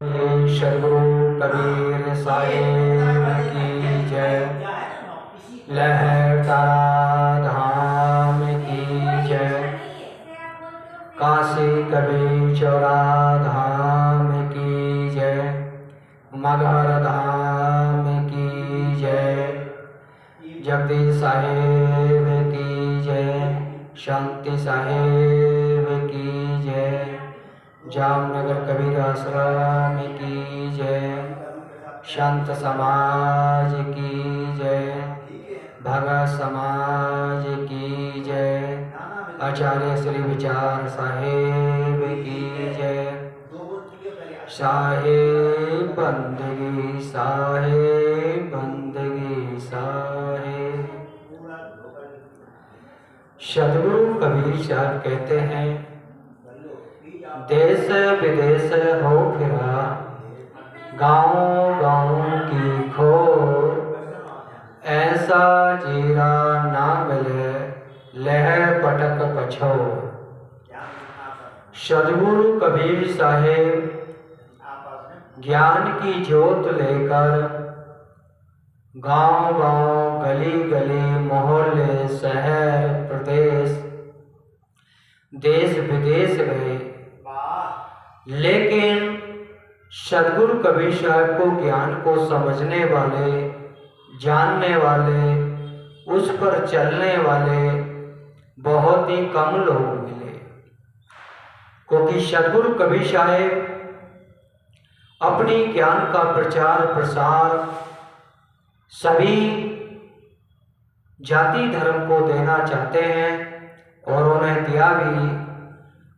सद्गुरु कबीर साहिब की जय। लहरतारा धाम की जय। काशी कबीर चौरा धाम की जय। मगहर धाम की जय। जगदीश साहिब की जय। शांति साहिब की जय। जामनगर कबीर आश्रम की जय। संत समाज की जय। भगत समाज की जय। आचार्य श्री विचार साहेब की जय। साहेब बंदगी साहेब बंदगी साहेब। सद्गुरु कबीर साहब कहते हैं, देश विदेश हो फिरा गाँव गाँव की खोर, ऐसा जीरा ना मिले लहर पटक पछोर। सद्गुरु कबीर साहेब ज्ञान की ज्योत लेकर गांव गांव गली गली मोहल्ले शहर प्रदेश देश विदेश गए, लेकिन सद्गुरु कबीर साहब को ज्ञान को समझने वाले, जानने वाले, उस पर चलने वाले बहुत ही कम लोग मिले। क्योंकि सद्गुरु कबीर साहब अपनी ज्ञान का प्रचार प्रसार सभी जाति धर्म को देना चाहते हैं और उन्हें दिया भी।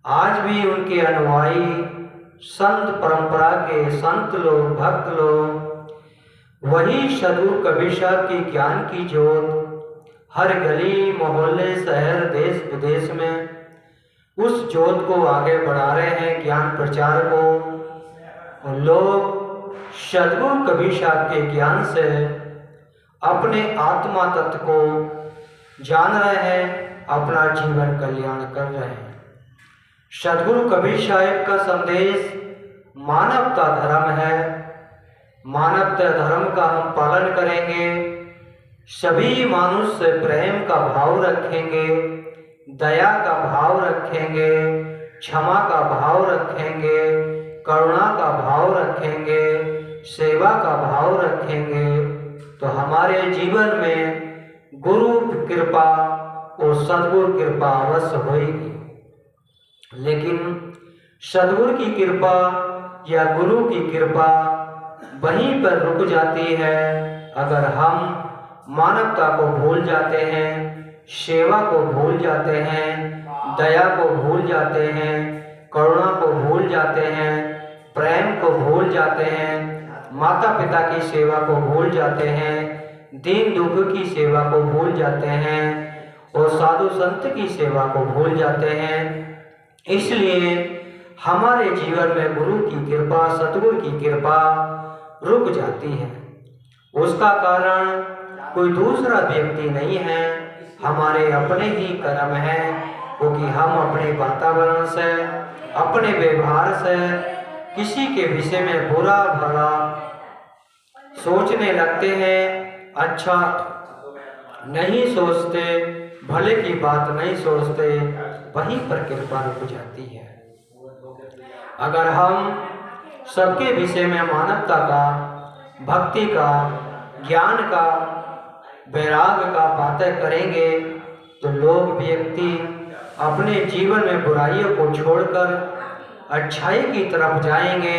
आज भी उनके अनुयायी संत परंपरा के संत लोग, भक्त लोग वही सद्गुरु कबीर साहब की ज्ञान की ज्योत हर गली मोहल्ले शहर देश विदेश में उस ज्योत को आगे बढ़ा रहे हैं, ज्ञान प्रचार को। और लोग सद्गुरु कबीर साहब के ज्ञान से अपने आत्मा तत्व को जान रहे हैं, अपना जीवन कल्याण कर रहे हैं। सद्गुरु कबीर साहब का संदेश मानवता धर्म है। मानवता धर्म का हम पालन करेंगे, सभी मानुष से प्रेम का भाव रखेंगे, दया का भाव रखेंगे, क्षमा का भाव रखेंगे, करुणा का भाव रखेंगे, सेवा का भाव रखेंगे, तो हमारे जीवन में गुरु कृपा और सद्गुरु कृपा अवश्य होगी। लेकिन सद्गुरु की कृपा या गुरु की कृपा वहीं पर रुक जाती है अगर हम मानवता को भूल जाते हैं, सेवा को भूल जाते हैं, दया को भूल जाते हैं, करुणा को भूल जाते हैं, प्रेम को भूल जाते हैं, माता पिता की सेवा को भूल जाते हैं, दीन दुख की सेवा को भूल जाते हैं और साधु संत की सेवा को भूल जाते हैं। इसलिए हमारे जीवन में गुरु की कृपा, सतगुरु की कृपा रुक जाती है। उसका कारण कोई दूसरा व्यक्ति नहीं है, हमारे अपने ही कर्म हैं। क्योंकि हम अपने वातावरण से, अपने व्यवहार से किसी के विषय में बुरा भला सोचने लगते हैं, अच्छा नहीं सोचते, भले की बात नहीं सोचते, वहीं पर कृपा रुक जाती है। अगर हम सबके विषय में मानवता का, भक्ति का, ज्ञान का, वैराग्य का बातें करेंगे तो लोग व्यक्ति अपने जीवन में बुराइयों को छोड़कर अच्छाई की तरफ जाएंगे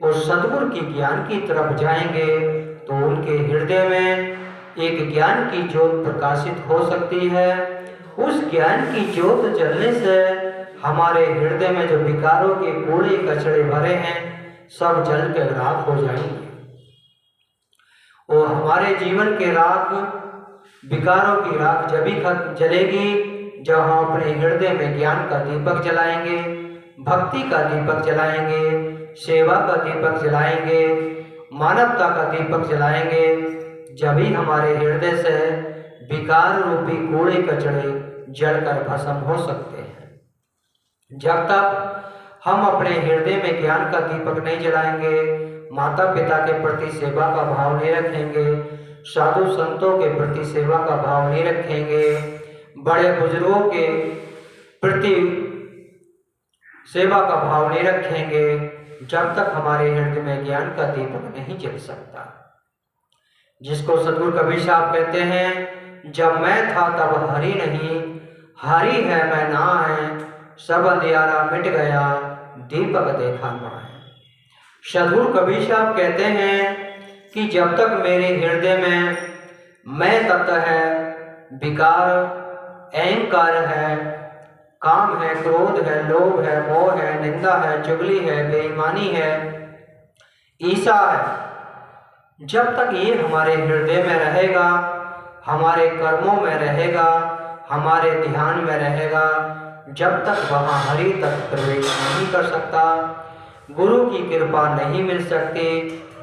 और सद्गुरु की ज्ञान की तरफ जाएंगे, तो उनके हृदय में एक ज्ञान की ज्योत प्रकाशित हो सकती है। उस ज्ञान की ज्योत जलने से हमारे हृदय में जो विकारों के कूड़े कचड़े भरे हैं सब जल के राख हो जाएंगे। और हमारे जीवन के राख, विकारों की राख जब ही जलेगी जब हम अपने हृदय में ज्ञान का दीपक जलाएंगे, भक्ति का दीपक जलाएंगे, सेवा का दीपक जलाएंगे, मानवता का दीपक जलाएंगे। जब ही हमारे हृदय से विकार रूपी कूड़े कचड़े जलकर भस्म हो सकते हैं। जब तक हम अपने हृदय में ज्ञान का दीपक नहीं जलाएंगे, माता पिता के प्रति सेवा का भाव नहीं रखेंगे, साधु संतों के प्रति सेवा का भाव नहीं रखेंगे, बड़े बुजुर्गों के प्रति सेवा का भाव नहीं रखेंगे, जब तक हमारे हृदय में ज्ञान का दीपक नहीं जल सकता। जिसको सद्गुरु कबीर साहब कहते हैं, जब मैं था तब हरि नहीं, हरि है मैं ना है, सब अंधियारा मिट गया, दीपक देखा माँ है। सद्गुरु कबीर साहब कहते हैं कि जब तक मेरे हृदय में मैं तत्व है, विकार, अहंकार है, काम है, क्रोध है, लोभ है, मोह है, निंदा है, चुगली है, बेईमानी है, ईर्ष्या है, जब तक ये हमारे हृदय में रहेगा, हमारे कर्मों में रहेगा, हमारे ध्यान में रहेगा, जब तक वहाँ हरि तक प्रवेश नहीं कर सकता, गुरु की कृपा नहीं मिल सकती,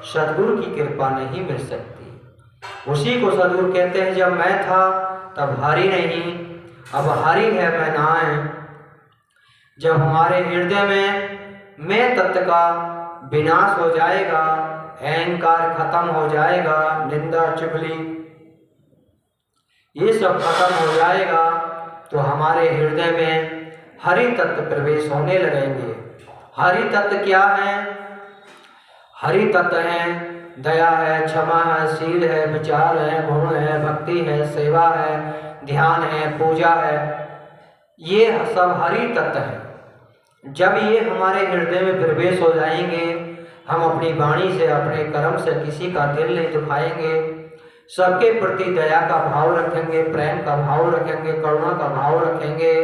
सद्गुरु की कृपा नहीं मिल सकती। उसी को सद्गुरु कहते हैं, जब मैं था तब हरि नहीं, अब हरि है मैं ना है। जब हमारे हृदय में मैं तत्व का विनाश हो जाएगा, अहंकार खत्म हो जाएगा, निंदा चुगली ये सब खत्म हो जाएगा, तो हमारे हृदय में हरि तत्व प्रवेश होने लगेंगे। हरि तत्व क्या है? हरि तत्व है दया है, क्षमा है, शील है, विचार है, गुण है, भक्ति है, सेवा है, ध्यान है, पूजा है, ये सब हरि तत्व है। जब ये हमारे हृदय में प्रवेश हो जाएंगे, हम अपनी वाणी से, अपने कर्म से किसी का दिल नहीं दुखाएंगे, सबके प्रति दया का भाव रखेंगे, प्रेम का भाव रखेंगे, करुणा का भाव रखेंगे,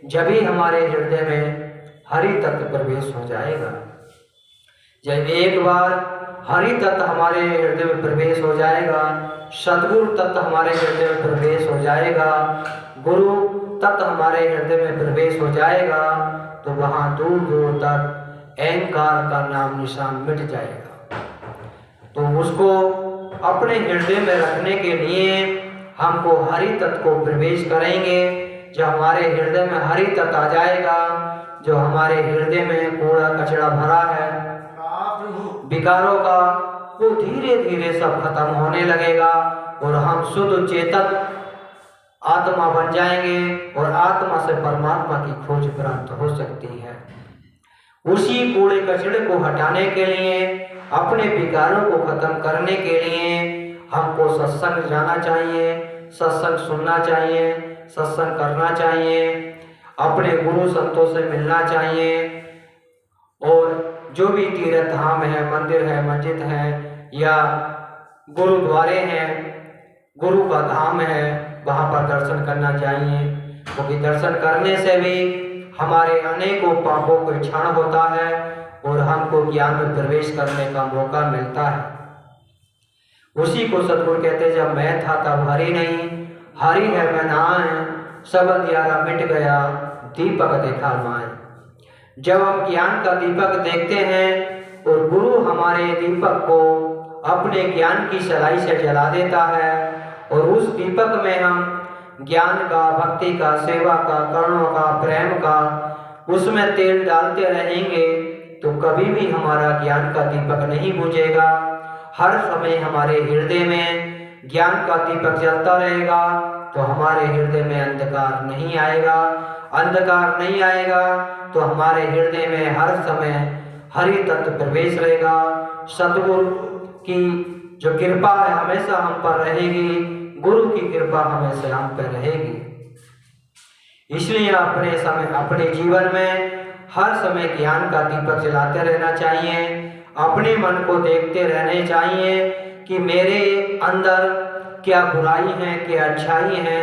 जब ही हमारे हृदय में हरि तत्व प्रवेश हो जाएगा। जब एक बार हरि तत्व हमारे हृदय में प्रवेश हो जाएगा, सद्गुरु तत्व हमारे हृदय में प्रवेश हो जाएगा, गुरु तत्व हमारे हृदय में प्रवेश हो जाएगा, तो वहाँ दूर दूर तक अहंकार का नाम निशान मिट जाएगा। तो उसको अपने हृदय में रखने के लिए हमको हरि तत्व को प्रवेश करेंगे। जब हमारे हृदय में हरि तत्व आ जाएगा, जो हमारे हृदय में कूड़ा कचरा भरा है, विकारों का, वो धीरे धीरे सब खत्म होने लगेगा और हम शुद्ध चेतन आत्मा बन जाएंगे और आत्मा से परमात्मा की खोज प्राप्त हो सकती है। उसी कूड़े कचरे को हटाने के लिए, अपने विकारों को खत्म करने के लिए हमको सत्संग जाना चाहिए, सत्संग सुनना चाहिए, सत्संग करना चाहिए, अपने गुरु संतों से मिलना चाहिए, और जो भी तीर्थ धाम है, मंदिर है, मस्जिद है या गुरुद्वारे हैं, गुरु का धाम है, वहाँ पर दर्शन करना चाहिए, क्योंकि दर्शन करने से भी हमारे अनेकों पापों को क्षण होता है और हमको ज्ञान में प्रवेश करने का मौका मिलता है। उसी को सद्गुरु कहते हैं, जब मैं था तब हरि नहीं, हरि है मैं ना है, सब अंधियारा मिट गया, दीपक देखा माए। जब हम ज्ञान का दीपक देखते हैं और गुरु हमारे दीपक को अपने ज्ञान की सलाई से जला देता है, और उस दीपक में हम ज्ञान का, भक्ति का, सेवा का, करुणा का, प्रेम का, उसमें तेल डालते रहेंगे, तो कभी भी हमारा ज्ञान का दीपक नहीं बुझेगा। हर समय हमारे हृदय में ज्ञान का दीपक जलता रहेगा, तो हमारे हृदय में अंधकार नहीं आएगा। अंधकार नहीं आएगा तो हमारे हृदय में हर समय हरि तत्व प्रवेश रहेगा। सद्गुरु की जो कृपा है हमेशा हम पर रहेगी, गुरु की कृपा हमेशा हम पर रहेगी। इसलिए अपने जीवन में हर समय ज्ञान का दीपक जलाते रहना चाहिए। अपने मन को देखते रहने चाहिए कि मेरे अंदर क्या बुराई है, क्या अच्छाई है।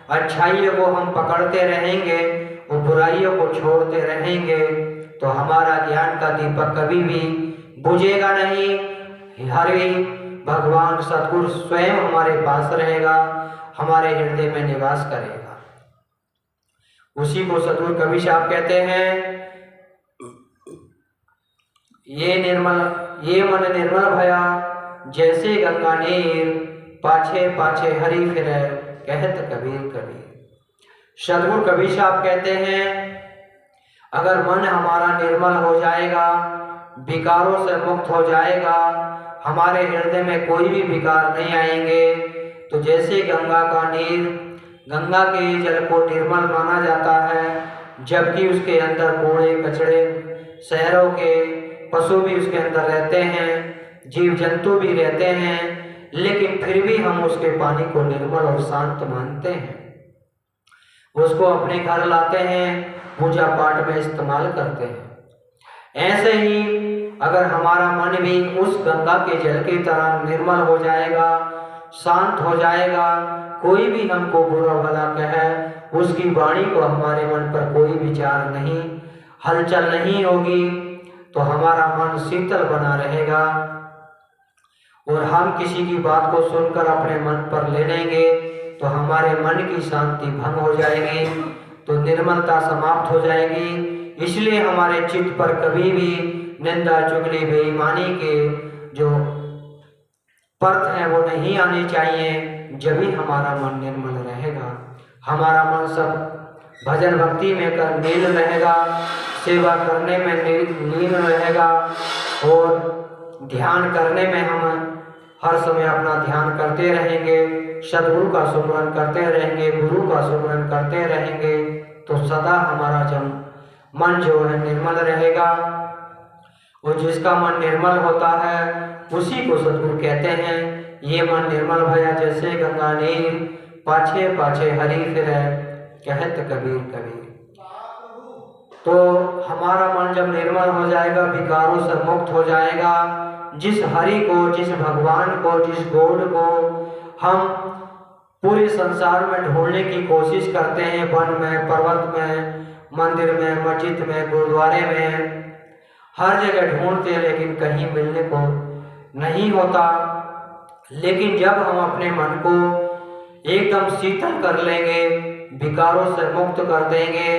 अच्छाइयों को हम पकड़ते रहेंगे और बुराइयों को छोड़ते रहेंगे, तो हमारा ज्ञान का दीपक कभी भी बुझेगा नहीं। हरि भगवान सद्गुरु स्वयं हमारे पास रहेगा, हमारे हृदय में निवास करेगा। उसी को सद्गुरु कबीर साहब कहते हैं, ये मन निर्मल भया, जैसे गंगा नीर, पाछे पाछे हरि फिरे, कहत कबीर कबीर। सद्गुरु कबीर साहब कहते हैं, अगर मन हमारा निर्मल हो जाएगा, विकारों से मुक्त हो जाएगा, हमारे हृदय में कोई भी विकार नहीं आएंगे, तो जैसे गंगा का नीर, गंगा के जल को निर्मल माना जाता है, जबकि उसके अंदर कूड़े कचड़े, शहरों के पशु भी उसके अंदर रहते हैं, जीव जंतु भी रहते हैं, लेकिन फिर भी हम उसके पानी को निर्मल और शांत मानते हैं, उसको अपने घर लाते हैं, पूजा पाठ में इस्तेमाल करते हैं। ऐसे ही अगर हमारा मन भी उस गंगा के जल की तरह निर्मल हो जाएगा, शांत हो जाएगा, कोई भी हमको बुरा भला कहे, उसकी वाणी को हमारे मन पर कोई विचार नहीं, हलचल नहीं होगी, तो हमारा मन शीतल बना रहेगा और हम किसी की बात को सुनकर अपने मन पर ले लेंगे तो हमारे मन की शांति भंग हो जाएगी, तो निर्मलता समाप्त हो जाएगी। इसलिए हमारे चित्त पर कभी भी निंदा, चुगली, बेईमानी के जो पर्थ हैं वो नहीं आने चाहिए। जब भी हमारा मन निर्मल रहेगा, हमारा मन सब भजन भक्ति में कर लीन रहेगा, सेवा करने में लीन रहेगा और ध्यान करने में हम हर समय अपना ध्यान करते रहेंगे, सद्गुरु का सुमरन करते रहेंगे, गुरु का सुमरन करते रहेंगे, तो सदा हमारा जब मन जो है निर्मल रहेगा। और जिसका मन निर्मल होता है उसी को सद्गुरु कहते हैं, ये मन निर्मल भया जैसे गंगा नीर, पाछे पाछे हरि फिरै, कहत कबीर कबीर। तो हमारा मन जब निर्मल हो जाएगा, विकारों से मुक्त हो जाएगा, जिस हरि को, जिस भगवान को, जिस गॉड को हम पूरे संसार में ढूंढने की कोशिश करते हैं, वन में, पर्वत में, मंदिर में, मस्जिद में, गुरुद्वारे में, हर जगह ढूंढते हैं, लेकिन कहीं मिलने को नहीं होता। लेकिन जब हम अपने मन को एकदम शीतल कर लेंगे, विकारों से मुक्त कर देंगे,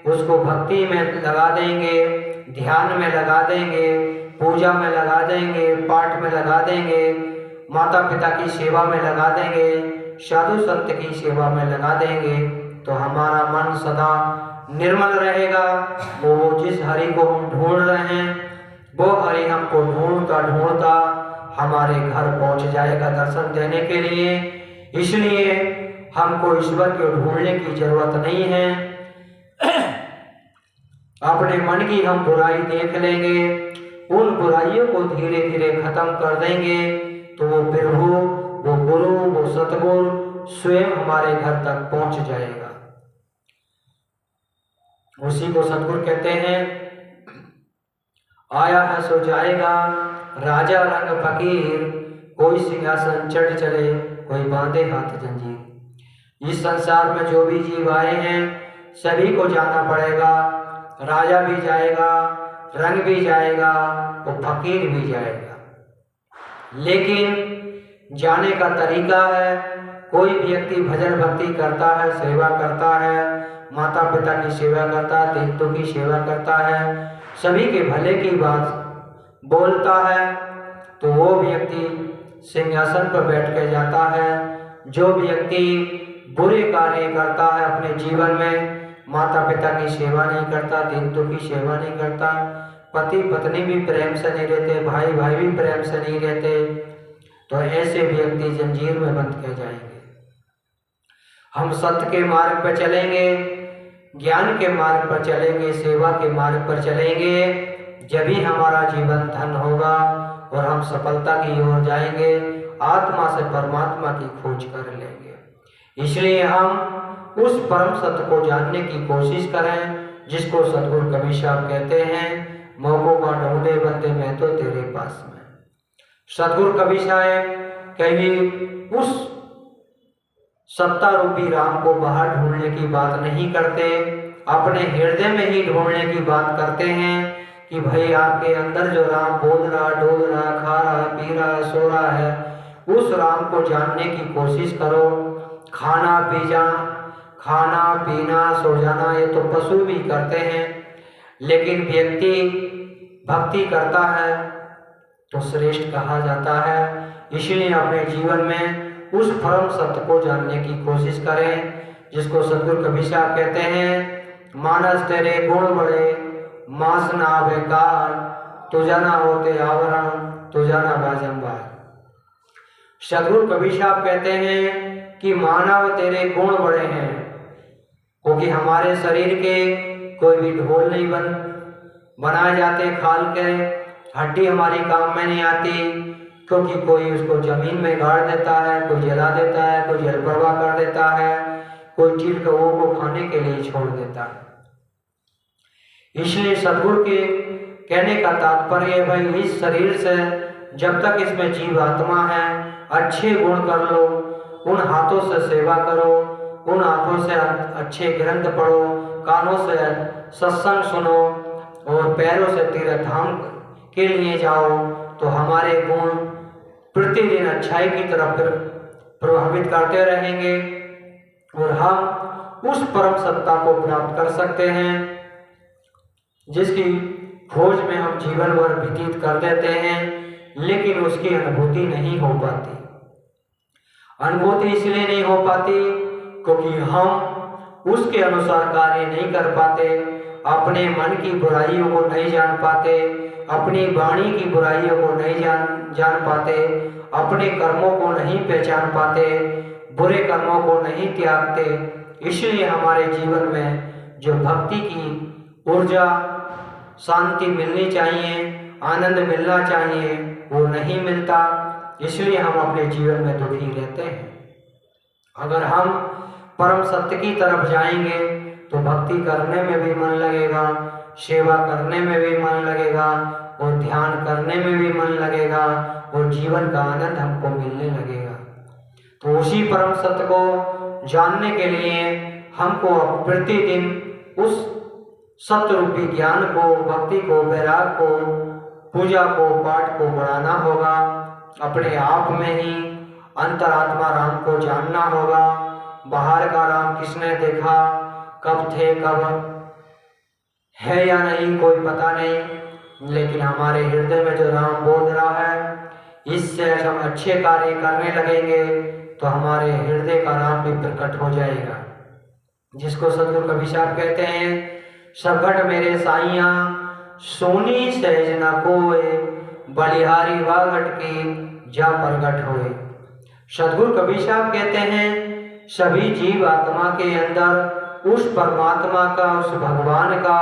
उसको भक्ति में लगा देंगे, ध्यान में लगा देंगे, पूजा में लगा देंगे, पाठ में लगा देंगे, माता पिता की सेवा में लगा देंगे, साधु संत की सेवा में लगा देंगे, तो हमारा मन सदा निर्मल रहेगा। वो जिस हरि को हम ढूंढ रहे हैं, वो हरि हमको ढूंढता ढूंढता हमारे घर पहुंच जाएगा दर्शन देने के लिए। इसलिए हमको ईश्वर को ढूंढने की जरूरत नहीं है। अपने मन की हम बुराई देख लेंगे, उन बुराइयों को धीरे धीरे खत्म कर देंगे, तो वो प्रभु, वो गुरु, वो सतगुरु स्वयं हमारे घर तक पहुंच जाएगा। उसी को सतगुरु कहते हैं, आया है सो जाएगा, राजा रंग फकीर, कोई सिंहासन चढ़ चले, कोई बांधे हाथ जंजीर। इस संसार में जो भी जीव आए हैं सभी को जाना पड़ेगा, राजा भी जाएगा, रंग भी जाएगा और फकीर भी जाएगा। लेकिन जाने का तरीका है, कोई व्यक्ति भजन भक्ति करता है, सेवा करता है, माता पिता की सेवा करता है, तीर्थों की सेवा करता है, सभी के भले की बात बोलता है, तो वो व्यक्ति सिंहासन पर बैठ के जाता है। जो व्यक्ति बुरे कार्य करता है अपने जीवन में, माता पिता की सेवा नहीं करता, तीर्थों की सेवा नहीं करता, पति पत्नी भी प्रेम से नहीं रहते, भाई भाई भी प्रेम से नहीं रहते, तो ऐसे व्यक्ति जंजीर में बंद के जाएंगे। हम सत्य के मार्ग पर चलेंगे, ज्ञान के मार्ग पर चलेंगे, सेवा के मार्ग पर चलेंगे, जब ही हमारा जीवन धन होगा और हम सफलता की ओर जाएंगे, आत्मा से परमात्मा की खोज कर लेंगे। इसलिए हम उस परम सत्य को जानने की कोशिश करें, जिसको सतगुरु कबीर साहब कहते हैं, मौकों का ढूंढे बंदे मैं तो तेरे पास में। सतगुरु कबीर साहब कभी उस सत्ता रूपी राम को बाहर ढूंढने की बात नहीं करते, अपने हृदय में ही ढूंढने की बात करते हैं कि भाई आपके अंदर जो राम बोल रहा, डोल रहा, खा रहा, पी रहा, सो रहा है, उस राम को जानने की कोशिश करो। खाना पीना, सो जाना ये तो पशु भी करते हैं, लेकिन व्यक्ति भक्ति करता है तो श्रेष्ठ कहा जाता है। इसलिए अपने जीवन में उस परम सत्य को जानने की कोशिश करें, जिसको सतगुरु कबीर साहब कहते हैं, मानस तेरे गुण बड़े, मास ना बेकार, तुझा ना होते आवरण, तुझा ना बाजंबार। सदगुरु कबीर साहब कहते हैं कि मानव तेरे गुण बड़े हैं, क्योंकि हमारे शरीर के कोई भी ढोल नहीं बनाए जाते खाल के, हड्डी हमारी काम में नहीं आती, क्योंकि कोई उसको जमीन में गाड़ देता है, कोई जला देता है, कोई जल प्रवाह कर देता है, कोई चीड़ कौओं को खाने के लिए छोड़ देता है। इसलिए सदगुरु के कहने का तात्पर्य है भाई, इस शरीर से जब तक इसमें जीव आत्मा है, अच्छे गुण कर लो, उन हाथों से सेवा करो, उन आंखों से अच्छे ग्रंथ पढ़ो, कानों से सत्संग सुनो और पैरों से तीर्थ धाम के लिए जाओ, तो हमारे गुण प्रतिदिन अच्छाई की तरफ प्रभावित करते रहेंगे और हम उस परम सत्ता को प्राप्त कर सकते हैं जिसकी खोज में हम जीवन भर व्यतीत कर देते हैं, लेकिन उसकी अनुभूति नहीं हो पाती। अनुभूति इसलिए नहीं हो पाती क्योंकि हम उसके अनुसार कार्य नहीं कर पाते, अपने मन की बुराइयों को नहीं जान पाते, अपनी वाणी की बुराइयों को नहीं जान पाते, अपने कर्मों को नहीं पहचान पाते, बुरे कर्मों को नहीं त्यागते। इसलिए हमारे जीवन में जो भक्ति की ऊर्जा, शांति मिलनी चाहिए, आनंद मिलना चाहिए, वो नहीं मिलता। इसलिए हम अपने जीवन में दुखी रहते हैं। अगर हम परम सत्य की तरफ जाएंगे तो भक्ति करने में भी मन लगेगा, सेवा करने में भी मन लगेगा और ध्यान करने में भी मन लगेगा और जीवन का आनंद हमको मिलने लगेगा। तो उसी परम सत्य को जानने के लिए हमको प्रतिदिन उस सत्य रूपी ज्ञान को, भक्ति को, वैराग को, पूजा को, पाठ को बढ़ाना होगा। अपने आप में ही अंतरात्मा राम को जानना होगा। बाहर का राम किसने देखा, कब थे, कब है या नहीं, कोई पता नहीं, लेकिन हमारे हृदय में जो राम बोल रहा है, इससे हम अच्छे कार्य करने लगेंगे तो हमारे हृदय का राम भी प्रकट हो जाएगा। जिसको सदगुरु कबीर साहब कहते हैं, सबट मेरे साइया सोनी सहज न कोय, बलिहारी वागट की जा प्रगट होए। सदगुरु कबीर साहब कहते हैं सभी जीव आत्मा के अंदर उस परमात्मा का, उस भगवान का,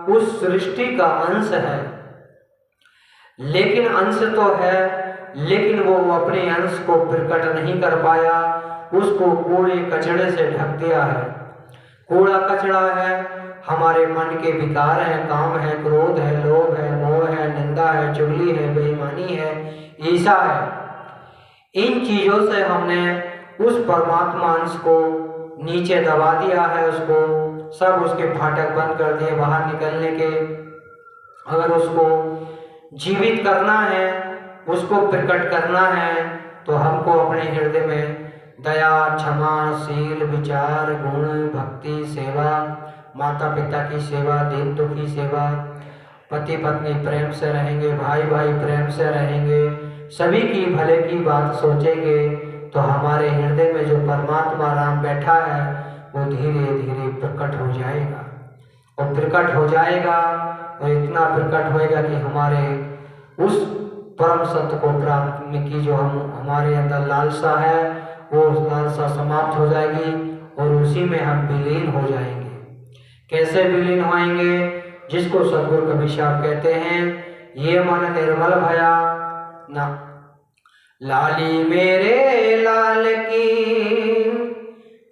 उस सृष्टि का अंश है, लेकिन अंश तो है, लेकिन वो अपने अंश को प्रकट नहीं कर पाया, उसको कूड़े कचड़े से ढक दिया है। कूड़ा कचड़ा है, हमारे मन के विकार हैं, काम है, क्रोध है, लोभ है, मोह है, निंदा है, चुगली है, बेईमानी है, ईर्ष्या है। इन चीजों से हमने उस परमात्मा अंश को नीचे दबा दिया है, उसको सब उसके फाटक बंद कर दिए बाहर निकलने के। अगर उसको जीवित करना है, उसको प्रकट करना है, तो हमको अपने हृदय में दया, क्षमा, शील, विचार, गुण, भक्ति, सेवा, माता पिता की सेवा, दीन दुखी सेवा, पति पत्नी प्रेम से रहेंगे, भाई भाई प्रेम से रहेंगे, सभी की भले की बात सोचेंगे, तो हमारे हृदय में जो परमात्मा राम बैठा है वो धीरे धीरे प्रकट हो जाएगा। और प्रकट हो जाएगा और इतना प्रकट होएगा कि हमारे उस परम सत्य को प्राप्त करने की जो हमारे अंदर लालसा है, वो लालसा समाप्त हो जाएगी और उसी में हम विलीन हो जाएंगे। कैसे विलीन होएंगे? जिसको सदगुरु कबीर साहब कहते हैं, ये मन निर्मल भया ना लाली मेरे लाल की,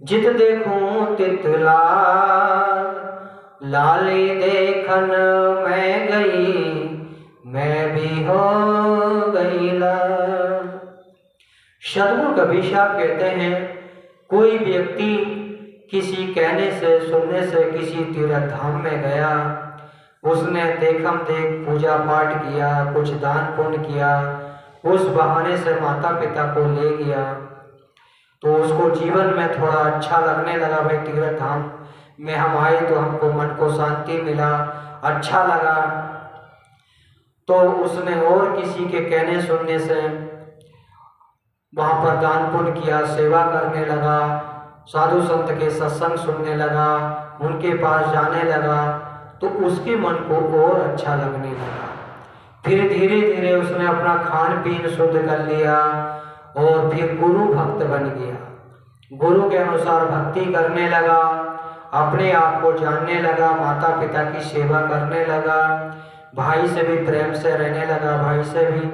जित देखूं तित लाल, लाली देखन मैं गई, मैं भी हो गई लाल। सदगुरु कबीर साहब कहते हैं, कोई व्यक्ति किसी कहने से, सुनने से किसी तीर्थ धाम में गया, उसने देखम देख पूजा पाठ किया, कुछ दान पुण्य किया, उस बहाने से माता पिता को ले गया, तो उसको जीवन में थोड़ा अच्छा लगने लगा। भाई तीर्थ धाम में हम आए तो हमको मन को शांति मिला, अच्छा लगा, तो उसने और किसी के कहने सुनने से वहाँ पर दान पुण्य किया, सेवा करने लगा, साधु संत के सत्संग सुनने लगा, उनके पास जाने लगा, तो उसके मन को और अच्छा लगने लगा। फिर धीरे धीरे उसने अपना खान पीन शुद्ध कर लिया और फिर गुरु भक्त बन गया। गुरु के अनुसार भक्ति करने लगा, अपने आप को जानने लगा, माता पिता की सेवा करने लगा, भाई से भी प्रेम से रहने लगा, भाई से भी,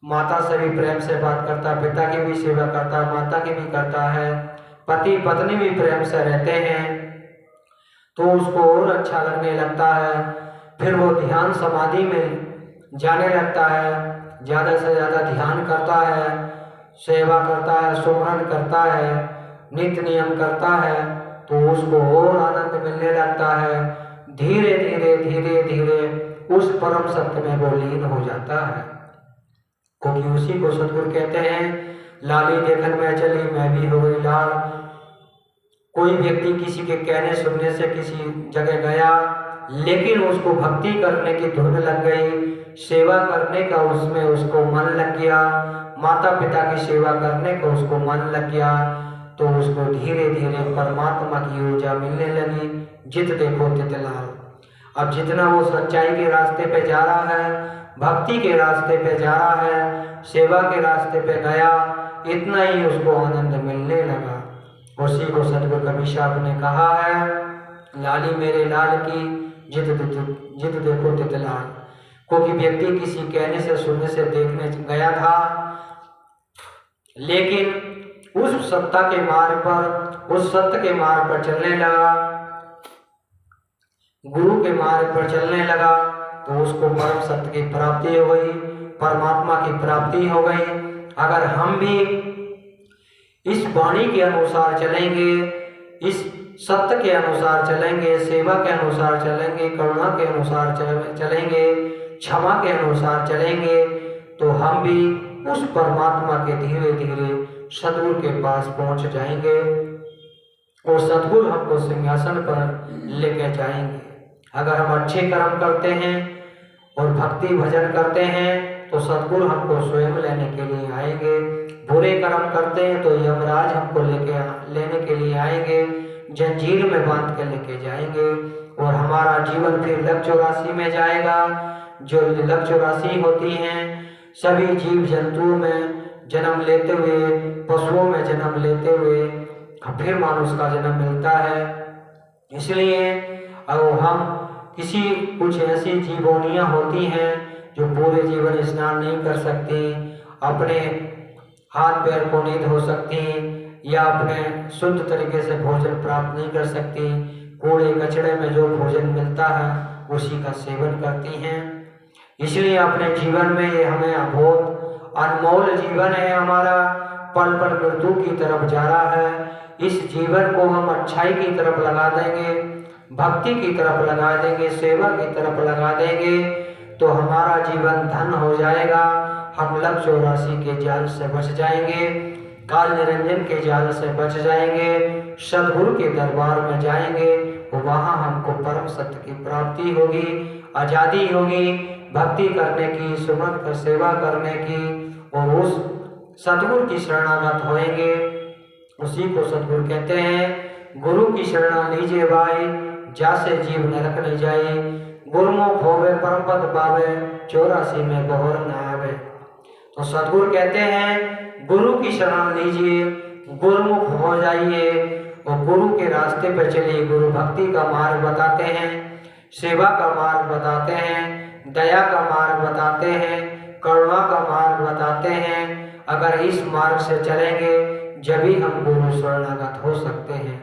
माता से भी प्रेम से बात करता, पिता की भी सेवा करता, माता की भी करता है, पति पत्नी भी प्रेम से रहते हैं, तो उसको और अच्छा लगने लगता है। फिर वो ध्यान समाधि में जाने लगता है, ज़्यादा से ज़्यादा ध्यान करता है, सेवा करता है, सुमरन करता है, नित्य नियम करता है, तो उसको और आनंद मिलने लगता है। धीरे धीरे धीरे धीरे उस परम सत्य में वो लीन हो जाता है, क्योंकि उसी को सतगुरु कहते हैं लाली देखन में चली मैं भी हो गई लाल। कोई व्यक्ति किसी के कहने सुनने से किसी जगह गया, लेकिन उसको भक्ति करने की धुन लग गई, सेवा करने का उसमें उसको मन लग गया, माता पिता की सेवा करने का उसको मन लग गया, तो उसको धीरे धीरे परमात्मा की ऊर्जा मिलने लगी। जित देखो तित लाल। अब जितना वो सच्चाई के रास्ते पे जा रहा है, भक्ति के रास्ते पे जा रहा है, सेवा के रास्ते पे गया, इतना ही उसको आनंद मिलने लगा। उसी को सतगुरु कबीर साहब ने कहा है लाली मेरे लाल की जित देखो तित लाल। क्योंकि व्यक्ति किसी कहने से सुनने से देखने गया था, लेकिन उस सत्ता के मार्ग पर, उस सत्य के मार्ग पर चलने लगा, गुरु के मार्ग पर चलने लगा, तो उसको परम सत्य की प्राप्ति हो गई, परमात्मा की प्राप्ति हो गई। अगर हम भी इस वाणी के अनुसार चलेंगे, इस सत्य के अनुसार चलेंगे, सेवा के अनुसार चलेंगे, करुणा के अनुसार चलेंगे, क्षमा के अनुसार चलेंगे, तो हम भी उस परमात्मा के धीरे धीरे सतगुरु के पास पहुंच जाएंगे और सतगुरु हमको सिंहासन पर लेके जाएंगे। अगर हम अच्छे कर्म करते हैं और भक्ति भजन करते हैं तो सतगुरु हमको स्वयं लेने के लिए आएंगे। बुरे कर्म करते हैं तो यमराज हमको लेने के लिए आएंगे, जंजीर में बांध के लेके जाएंगे और हमारा जीवन फिर लक 84 में जाएगा। जो लक 84 होती हैं सभी जीव जंतुओं में जन्म लेते हुए, पशुओं में जन्म लेते हुए फिर मानुष का जन्म मिलता है। इसलिए अब हम कुछ ऐसी जीवोनियाँ होती हैं जो पूरे जीवन स्नान नहीं कर सकती, अपने हाथ पैर को नहीं धो सकती या अपने शुद्ध तरीके से भोजन प्राप्त नहीं कर सकती, कूड़े कचड़े में जो भोजन मिलता है उसी का सेवन करती हैं। इसलिए अपने जीवन में ये हमें बहुत अनमोल जीवन है हमारा, पल पल मृत्यु की तरफ जा रहा है। इस जीवन को हम अच्छाई की तरफ लगा देंगे, भक्ति की तरफ लगा देंगे, सेवा की तरफ लगा देंगे, तो हमारा जीवन धन हो जाएगा। हम लक 84 के जाल से बच जाएंगे, काल निरंजन के जाल से बच जाएंगे, सद्गुरु के दरबार में जाएंगे, वहाँ हमको परम सत्य की प्राप्ति होगी, आज़ादी होगी, भक्ति करने की, सुमन कर सेवा करने की, और उस सद्गुरु की शरणागत होएंगे। उसी को सद्गुरु कहते हैं गुरु की शरणा लीजिए भाई, जासे जीव नरक नहीं जाए, गुरमुख होवे परम पद पावे, 84 में गौर न आवे। तो सद्गुरु कहते हैं गुरु की शरण लीजिए, गुरुमुख हो जाइए और गुरु के रास्ते पर चलिए। गुरु भक्ति का मार्ग बताते हैं, सेवा का मार्ग बताते हैं, दया का मार्ग बताते हैं, करुणा का मार्ग बताते हैं। अगर इस मार्ग से चलेंगे जब ही हम गुरु शरणागत हो सकते हैं,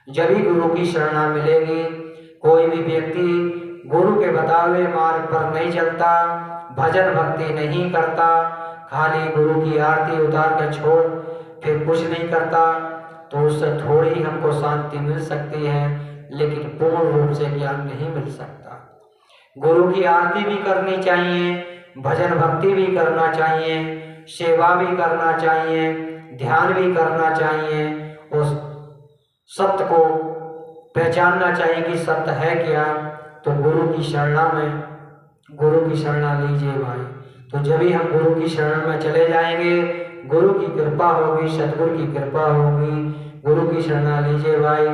जब ही गुरु की शरणा मिलेगी। कोई भी व्यक्ति गुरु के बताए हुए मार्ग पर नहीं चलता, भजन भक्ति नहीं करता, खाली गुरु की आरती उतार के छोड़ फिर कुछ नहीं करता, तो उससे थोड़ी हमको शांति मिल सकती है, लेकिन पूर्ण रूप से ज्ञान नहीं मिल सकता। गुरु की आरती भी करनी चाहिए, भजन भक्ति भी करना चाहिए, सेवा भी करना चाहिए, ध्यान भी करना चाहिए, और सत्य को पहचानना चाहिए कि सत्य है क्या। तो गुरु की शरणा में, गुरु की शरणा लीजिए भाई। तो जब ही हम गुरु की शरण में चले जाएंगे, गुरु की कृपा होगी, सतगुरु की कृपा होगी। गुरु की शरणा लीजिए भाई,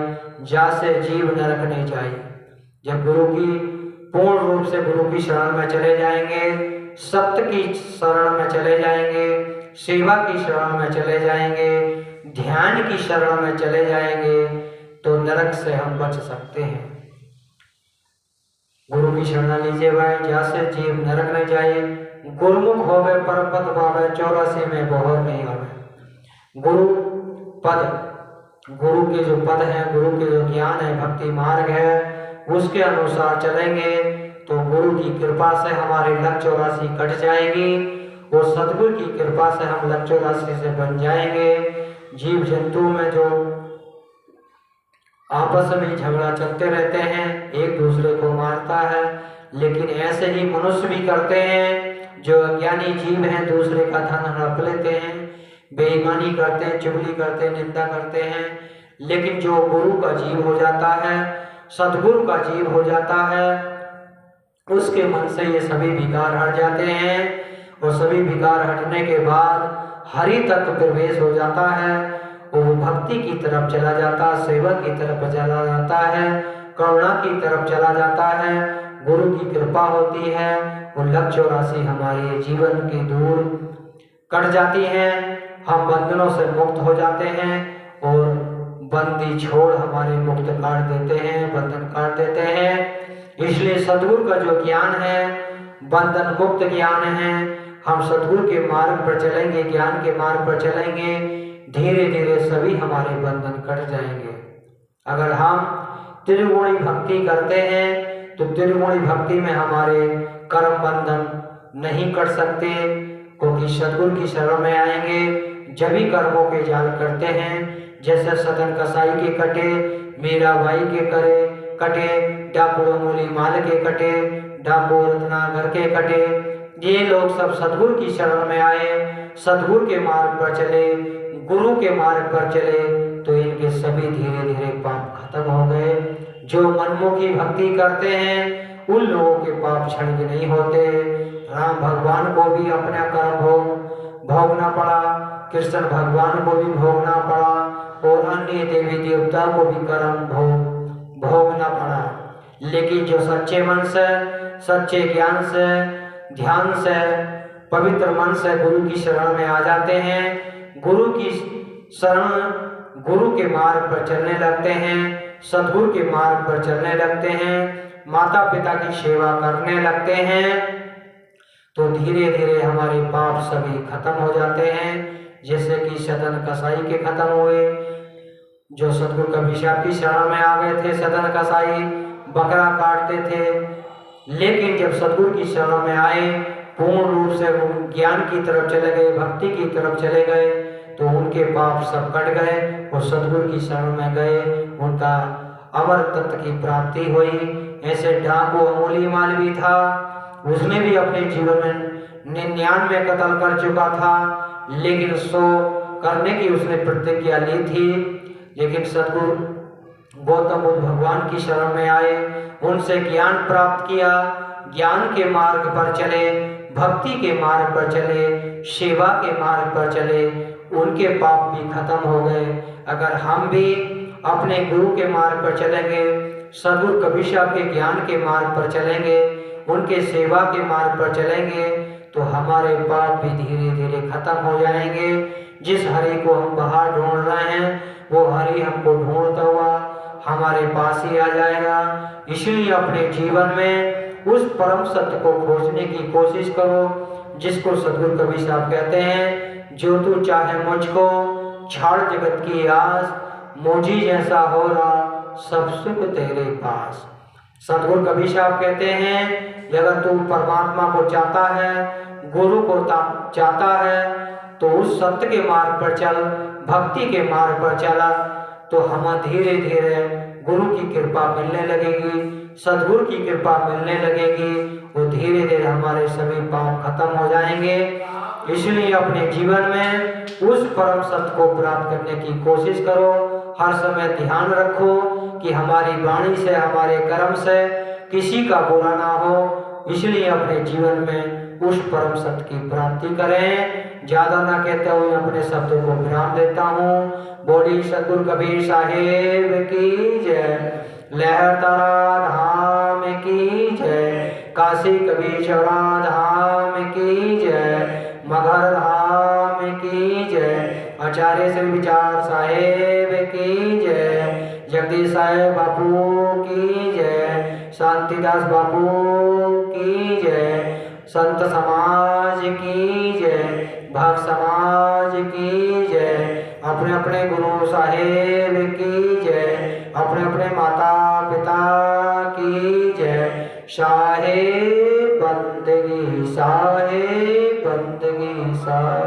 जा से जीव नरक नहीं जाए। जब गुरु की पूर्ण रूप से गुरु की शरण में चले जाएंगे, सत्य की शरण में चले जाएंगे, सेवा की शरण में चले जाएंगे, ध्यान की शरण में चले जाएंगे, तो नरक से हम बच सकते हैं। गुरु की शरण लीजिए भाई, जैसे जीव नरक न जाए। गुरुमुख होवे परम पद पावे, 84 में बहुत नहीं होवे। गुरु पद, गुरु के जो पद है, गुरु के जो ज्ञान है, भक्ति मार्ग है, उसके अनुसार चलेंगे तो गुरु की कृपा से हमारे लक 84 कट जाएगी और सदगुरु की कृपा से हम लक 84 से बन जाएंगे। जीव जंतु में जो आपस में झगड़ा चलते रहते हैं, एक दूसरे को मारता है, लेकिन ऐसे ही मनुष्य भी करते हैं। जो अज्ञानी जीव हैं दूसरे का धन हड़प लेते हैं, बेईमानी करते हैं, चुगली करते हैं, निंदा करते हैं। लेकिन जो गुरु का जीव हो जाता है, सदगुरु का जीव हो जाता है, उसके मन से ये सभी विकार हट जाते हैं और सभी विकार हटने के बाद हरि तत्व प्रवेश हो जाता है और वो भक्ति की तरफ चला जाता है, सेवा की तरफ चला जाता है, करुणा की तरफ चला जाता है। गुरु की कृपा होती है और लक 84 हमारे जीवन की दूर कट जाती है, हम बंधनों से मुक्त हो जाते हैं और बंदी छोड़ हमारे मुक्त काट देते हैं, बंधन काट देते हैं। इसलिए सदगुरु का जो ज्ञान है बंधन मुक्त ज्ञान है। हम सदगुरु के मार्ग पर चलेंगे, ज्ञान के मार्ग पर चलेंगे, धीरे धीरे सभी हमारे बंधन कट जाएंगे। अगर हम त्रिगुणी भक्ति करते हैं तो त्रिगुणी भक्ति में हमारे कर्म बंधन नहीं कट सकते, क्योंकि सदगुरु की शरण में आएंगे जब ही कर्मों के जाल करते हैं। जैसे सदन कसाई के कटे, मीराबाई के कटे, डाकू मूली माल के कटे, डाकू रत्नागर के कटे। ये लोग सब सदगुरु की शरण में आए, सदगुरु के मार्ग पर चले, गुरु के मार्ग पर चले, तो इनके सभी धीरे धीरे पाप खत्म हो गए। जो मनमुखी भक्ति करते हैं उन लोगों के पाप क्षणिक नहीं होते। राम भगवान को भी अपना कर्म भोगना पड़ा, कृष्ण भगवान को भी भोगना पड़ा और अन्य देवी देवता को भी कर्म भोगना पड़ा। लेकिन जो सच्चे मन से, सच्चे ज्ञान से, ध्यान से, पवित्र मन से गुरु की शरण में आ जाते हैं, गुरु की शरण, गुरु के मार्ग पर चलने लगते हैं, सदगुरु के मार्ग पर चलने लगते हैं, माता पिता की सेवा करने लगते हैं, तो धीरे धीरे हमारे पाप सभी खत्म हो जाते हैं। जैसे कि सदन कसाई के खत्म हुए। जो सदगुरु कबीर साहब की शरण में आ गए थे, सदन कसाई बकरा काटते थे, लेकिन जब सदगुरु की शरण में आए, पूर्ण रूप से ज्ञान की तरफ चले गए, भक्ति की तरफ चले गए, तो उनके पाप सब कट गए और सदगुरु की शरण में गए, उनका अमर तत्व की प्राप्ति हुई। ऐसे डाकू अमूली माल भी था, उसने भी अपने जीवन में 99 कत्ल कर चुका था, लेकिन 100 करने की उसने प्रतिज्ञा ली थी। लेकिन सदगुरु गौतम बुद्ध भगवान की शरण में आए, उनसे ज्ञान प्राप्त किया, ज्ञान के मार्ग पर चले, भक्ति के मार्ग पर चले, सेवा के मार्ग पर चले, उनके पाप भी खत्म हो गए। अगर हम भी अपने गुरु के मार्ग पर चलेंगे, सदगुरु कबीर साहब के ज्ञान के मार्ग पर चलेंगे, उनके सेवा के मार्ग पर चलेंगे, तो हमारे पाप भी धीरे धीरे खत्म हो जाएंगे। जिस हरि को हम बाहर ढूंढ रहे हैं, वो हरि हमको ढूंढता हुआ हमारे पास ही आ जाएगा। इसलिए अपने जीवन में उस परम सत्य को खोजने की कोशिश करो, जिसको सदगुरु कबीर साहब कहते हैं, जो तू चाहे मुझको छाड़ जगत की आस, मोजी जैसा हो रहा सब सुख तेरे पास। सदगुरु कबीर साहब कहते हैं, अगर तू परमात्मा को चाहता है, गुरु को चाहता है, तो उस सत्य के मार्ग पर चल, भक्ति के मार्ग पर चला, तो हम धीरे धीरे गुरु की कृपा मिलने लगेगी, सदगुरु की कृपा मिलने लगेगी, वो धीरे धीरे हमारे सभी पाप खत्म हो जाएंगे। इसलिए अपने जीवन में उस परम सत्य को प्राप्त करने की कोशिश करो। हर समय ध्यान रखो कि हमारी वाणी से, हमारे कर्म से किसी का बुरा ना हो। इसलिए अपने जीवन में उस परम सत्य की प्राप्ति करें। ज्यादा ना कहते हुए अपने शब्दों को विराम देता हूँ। बोली सदगुरु कबीर साहेब की जय। लहरतारा धाम की जय, काशी कबीरचौरा धाम की जय, मगहर धाम की जय, आचार्य श्री विचार साहेब की जय, जगदीश साहेब बापू की जय, शांतिदास बापू की जय, संत समाज की जय, भक्त समाज की जय, अपने अपने गुरु साहेब की जय, अपने अपने माता पिता की जय। शाहे बंदगी, शाहे बंदगी, शाहे